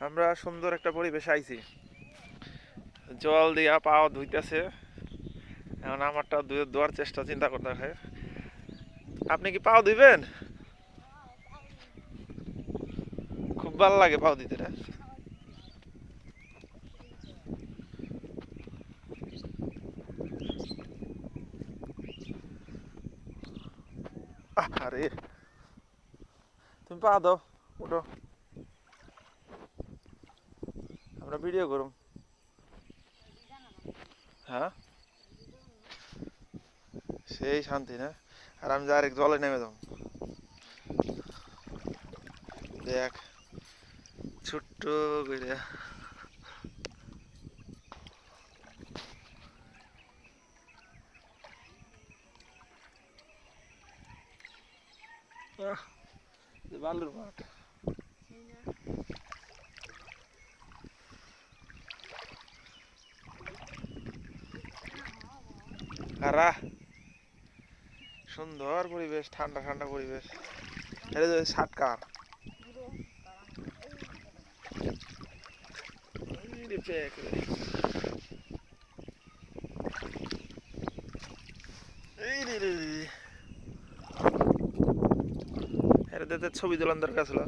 আমরা সুন্দর একটা পরিবেশে আইছি। জল দিয়া পাও ধুইতেছে। এখন আমারটা ধোয়ার চেষ্টা চিন্তা করতে হয়। আপনি কি পাও ধুইবেন? খুব ভালো লাগে পাও দিতে না? আরে তুমি পা দাও, উঠো, আমরা ভিডিও করুম। হ্যাঁ, সেই শান্তি না? আর আমি ডাইরেক্ট জলে নেমে যাবো। দেখ, ছোট্ট করে। বালুর মাঠ। কারা সুন্দর পরিবেশ, ঠান্ডা ঠান্ডা পরিবেশ। এটা যে সাতকার এটা ছবি তোলার দরকার ছিল।